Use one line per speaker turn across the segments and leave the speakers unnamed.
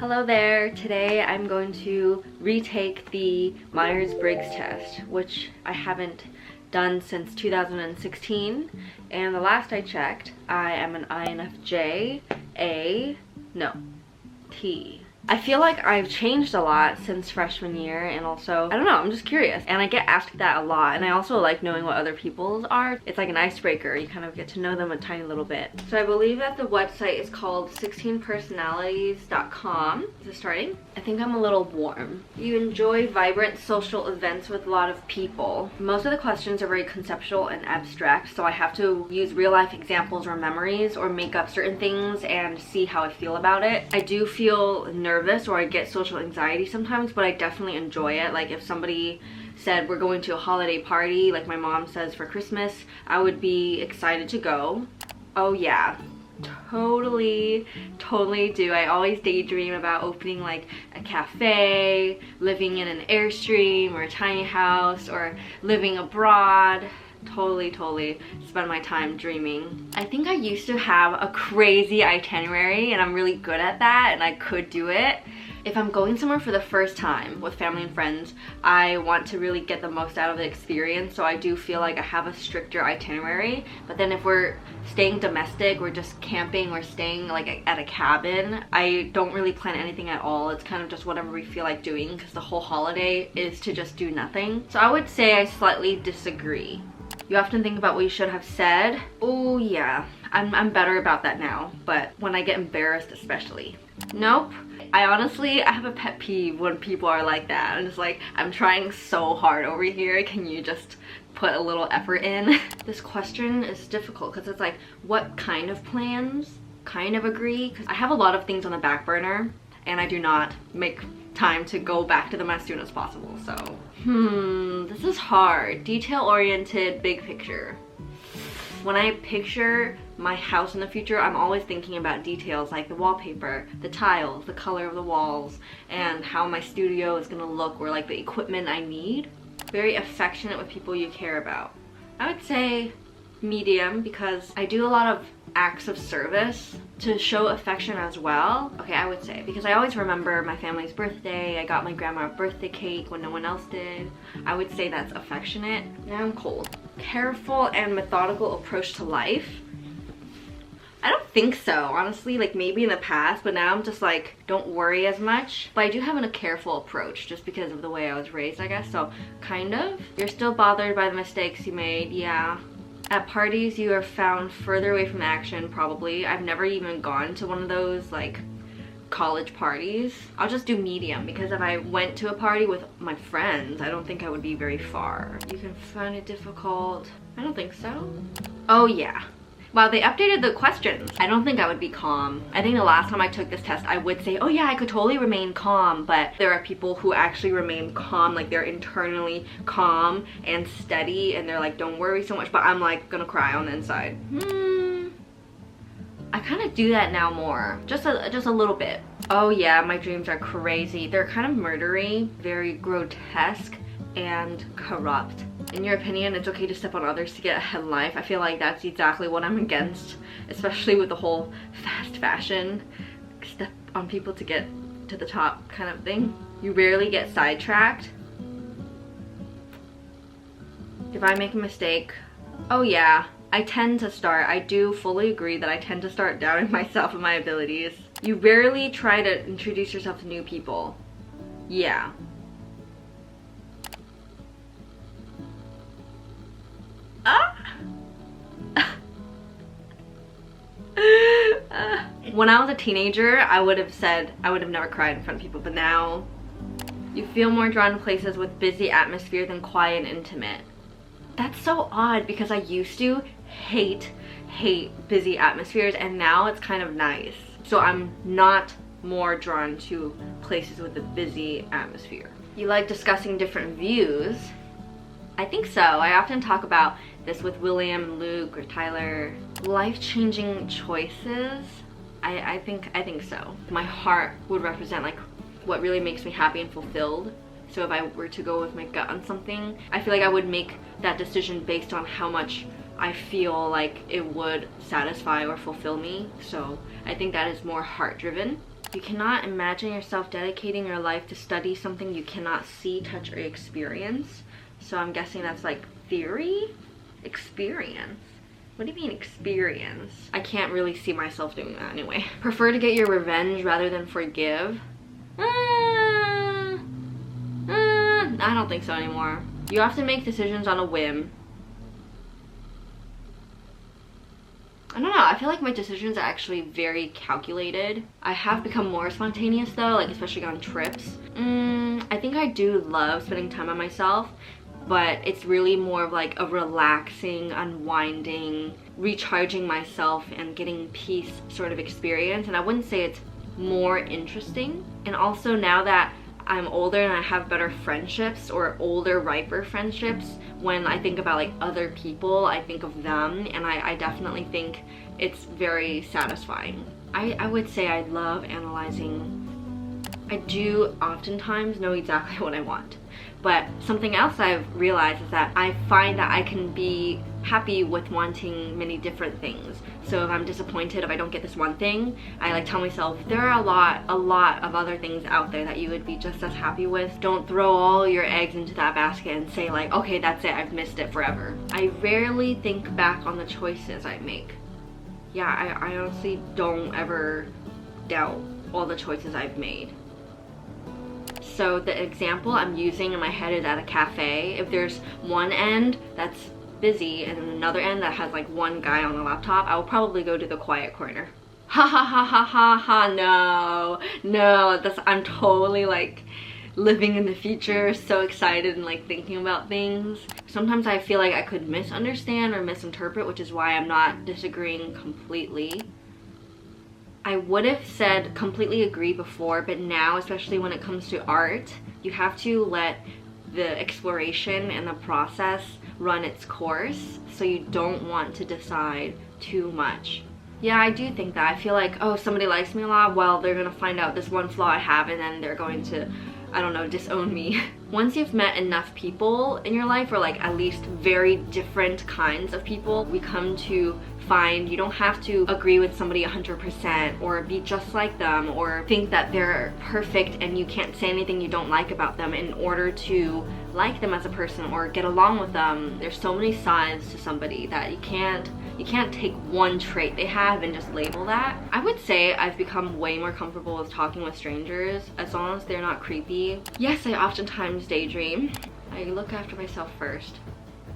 Hello there. Today I'm going to retake the Myers-Briggs test, which I haven't done since 2016, and the last I checked, I am an INFJ, T. I feel like I've changed a lot since freshman year, and also, I don't know, I'm just curious. And I get asked that a lot, and I also like knowing what other people's are. It's like an icebreaker. You kind of get to know them a tiny little bit. So I believe that the website is called 16personalities.com. Is it starting? I think I'm a little warm. You enjoy vibrant social events with a lot of people. Most of the questions are very conceptual and abstract, so I have to use real life examples or memories or make up certain things and see how I feel about it. I do feel nervous or I get social anxiety sometimes, but I definitely enjoy it. Like if somebody said we're going to a holiday party, like my mom says for Christmas, I would be excited to go. Oh yeah, totally do. I always daydream about opening like a cafe, living in an Airstream or a tiny house, or living abroad. Totally spend my time dreaming. I think I used to have a crazy itinerary, and I'm really good at that, and I could do it. If I'm going somewhere for the first time with family and friends, I want to really get the most out of the experience, so I do feel like I have a stricter itinerary. But then if we're staying domestic, we're just camping or staying like at a cabin, I don't really plan anything at all. It's kind of just whatever we feel like doing, because the whole holiday is to just do nothing. So I would say I slightly disagree. You often think about what you should have said. Oh yeah, I'm better about that now, but when I get embarrassed especially. Nope. I have a pet peeve when people are like that. I'm just like, I'm trying so hard over here. Can you just put a little effort in? This question is difficult because it's like, what kind of plans? Kind of agree, because I have a lot of things on the back burner and I do not make time to go back to them as soon as possible. So this is hard. Detail-oriented, big picture. When I picture my house in the future, I'm always thinking about details like the wallpaper, the tiles, the color of the walls, and how my studio is gonna look, or like the equipment I need. Very affectionate with people you care about. I would say medium, because I do a lot of acts of service to show affection as well. Okay, I would say, because I always remember my family's birthday. I got my grandma a birthday cake when no one else did. I would say that's affectionate. Now I'm cold. Careful and methodical approach to life. I don't think so, honestly. Like maybe in the past, but now I'm just like, don't worry as much. But I do have a careful approach just because of the way I was raised, I guess. So kind of. You're still bothered by the mistakes you made, yeah. At parties, you are found further away from action, probably. I've never even gone to one of those like college parties. I'll just do medium, because if I went to a party with my friends, I don't think I would be very far. You can find it difficult. I don't think so. Oh yeah. Wow, they updated the questions. I don't think I would be calm. I think the last time I took this test, I would say, oh yeah, I could totally remain calm, but there are people who actually remain calm, like they're internally calm and steady, and they're like, don't worry so much, but I'm like gonna cry on the inside. I kind of do that now more, just a little bit. Oh yeah, my dreams are crazy. They're kind of murdery, very grotesque, and corrupt. In your opinion, it's okay to step on others to get ahead in life. I feel like that's exactly what I'm against, especially with the whole fast fashion, step on people to get to the top kind of thing. You rarely get sidetracked. If I make a mistake, oh yeah, I do fully agree that I tend to start doubting myself and my abilities. You rarely try to introduce yourself to new people. Yeah. When I was a teenager, I would have never cried in front of people, but now you feel more drawn to places with busy atmosphere than quiet and intimate. That's so odd, because I used to hate busy atmospheres, and now it's kind of nice. So I'm not more drawn to places with a busy atmosphere. You like discussing different views. I think so. I often talk about this with William, Luke, or Tyler. Life-changing choices. I think so. My heart would represent like what really makes me happy and fulfilled. So if I were to go with my gut on something, I feel like I would make that decision based on how much I feel like it would satisfy or fulfill me. So I think that is more heart-driven. You cannot imagine yourself dedicating your life to study something you cannot see, touch, or experience. So I'm guessing that's like theory? Experience. What do you mean experience? I can't really see myself doing that anyway. Prefer to get your revenge rather than forgive? I don't think so anymore. You often make decisions on a whim. I don't know, I feel like my decisions are actually very calculated. I have become more spontaneous though, like especially on trips. I think I do love spending time on myself, but it's really more of like a relaxing, unwinding, recharging myself and getting peace sort of experience. And I wouldn't say it's more interesting. And also now that I'm older and I have better friendships, or older, riper friendships, when I think about like other people, I think of them, and I definitely think it's very satisfying. I would say I love analyzing. I do oftentimes know exactly what I want. But something else I've realized is that I find that I can be happy with wanting many different things. So if I'm disappointed if I don't get this one thing, I like tell myself there are a lot of other things out there that you would be just as happy with. Don't throw all your eggs into that basket and say like, okay, that's it, I've missed it forever. I rarely think back on the choices I make. Yeah, I honestly don't ever doubt all the choices I've made. So the example I'm using in my head is at a cafe. If there's one end that's busy and then another end that has like one guy on a laptop, I will probably go to the quiet corner. Ha ha ha ha ha ha, no, I'm totally like living in the future, so excited and like thinking about things. Sometimes I feel like I could misunderstand or misinterpret, which is why I'm not disagreeing completely. I would have said completely agree before, but now, especially when it comes to art, you have to let the exploration and the process run its course, so you don't want to decide too much. Yeah, I do think that. I feel like, oh, somebody likes me a lot, well, they're gonna find out this one flaw I have and then they're going to, I don't know, disown me. Once you've met enough people in your life, or like at least very different kinds of people, we come to find you don't have to agree with somebody 100% or be just like them or think that they're perfect and you can't say anything you don't like about them in order to like them as a person or get along with them. There's so many sides to somebody that you can't take one trait they have and just label that. I would say I've become way more comfortable with talking with strangers as long as they're not creepy. Yes, I oftentimes daydream. I look after myself first.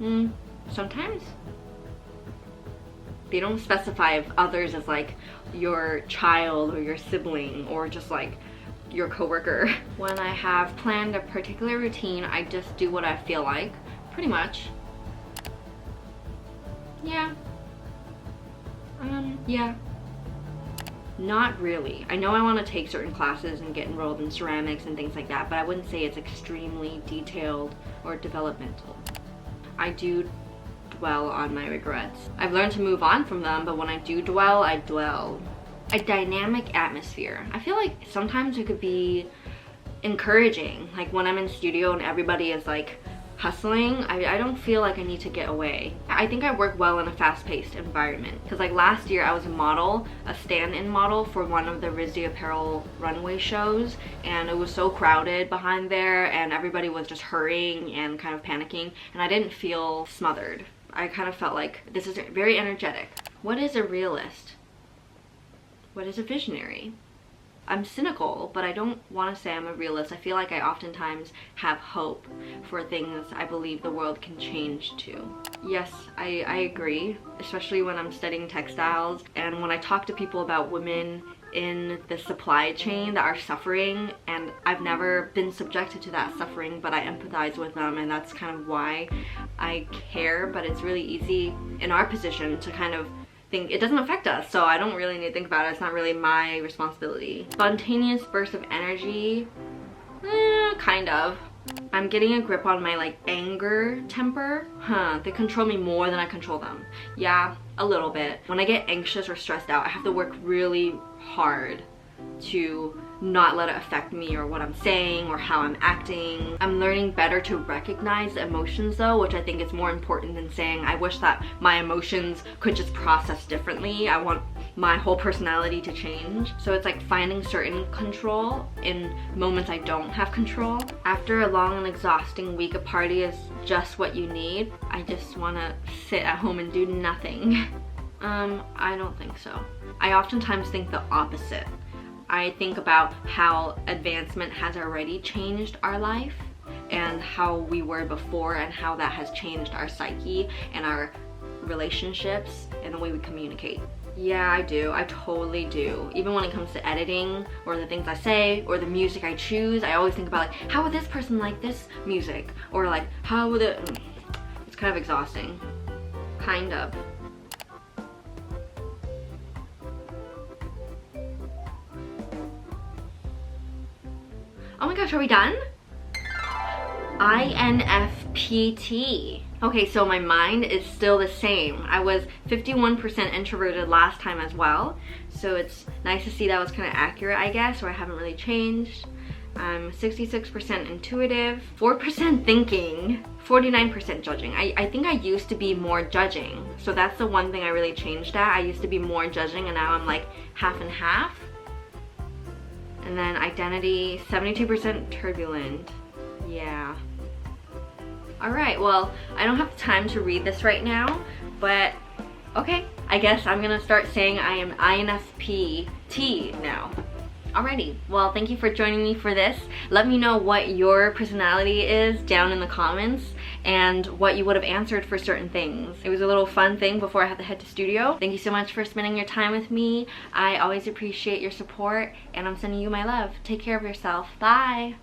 Sometimes. They don't specify if others as like your child or your sibling or just like your coworker. When I have planned a particular routine, I just do what I feel like, pretty much. Yeah. Yeah. Not really. I know I want to take certain classes and get enrolled in ceramics and things like that, but I wouldn't say it's extremely detailed or developmental. I do dwell on my regrets. I've learned to move on from them, but when I do dwell, I dwell. A dynamic atmosphere. I feel like sometimes it could be encouraging. Like when I'm in studio and everybody is like hustling, I don't feel like I need to get away. I think I work well in a fast-paced environment. Because like last year I was a model, a stand-in model for one of the RISD apparel runway shows, and it was so crowded behind there and everybody was just hurrying and kind of panicking, and I didn't feel smothered. I kind of felt like this is very energetic. What is a realist? What is a visionary? I'm cynical, but I don't want to say I'm a realist. I feel like I oftentimes have hope for things I believe the world can change to. Yes, I agree, especially when I'm studying textiles and when I talk to people about women in the supply chain that are suffering, and I've never been subjected to that suffering, but I empathize with them, and that's kind of why I care. But it's really easy in our position to kind of think it doesn't affect us, so I don't really need to think about it. It's not really my responsibility. Spontaneous bursts of energy, kind of. I'm getting a grip on my like anger temper. They control me more than I control them. Yeah, a little bit. When I get anxious or stressed out, I have to work really hard to not let it affect me or what I'm saying or how I'm acting. I'm learning better to recognize emotions though, which I think is more important than saying I wish that my emotions could just process differently. I want my whole personality to change. So it's like finding certain control in moments I don't have control. After a long and exhausting week, a party is just what you need. I just want to sit at home and do nothing. I don't think so. I oftentimes think the opposite. I think about how advancement has already changed our life and how we were before and how that has changed our psyche and our relationships and the way we communicate. Yeah, I do. I totally do. Even when it comes to editing or the things I say or the music I choose, I always think about like, how would this person like this music? Or like, how would it... It's kind of exhausting. Kind of. Oh my gosh, are we done? INFPT. Okay, so my mind is still the same. I was 51% introverted last time as well, so it's nice to see that was kind of accurate, I guess, or I haven't really changed. I'm 66% intuitive, 4% thinking, 49% judging. I think I used to be more judging, so that's the one thing I really changed at. I used to be more judging and now I'm like half and half. And then identity, 72% turbulent. Yeah. Alright, well, I don't have time to read this right now, but okay, I guess I'm gonna start saying I am INFPT now. Alrighty, well, thank you for joining me for this. Let me know what your personality is down in the comments and what you would have answered for certain things. It was a little fun thing before I had to head to studio. Thank you so much for spending your time with me. I always appreciate your support and I'm sending you my love. Take care of yourself. Bye!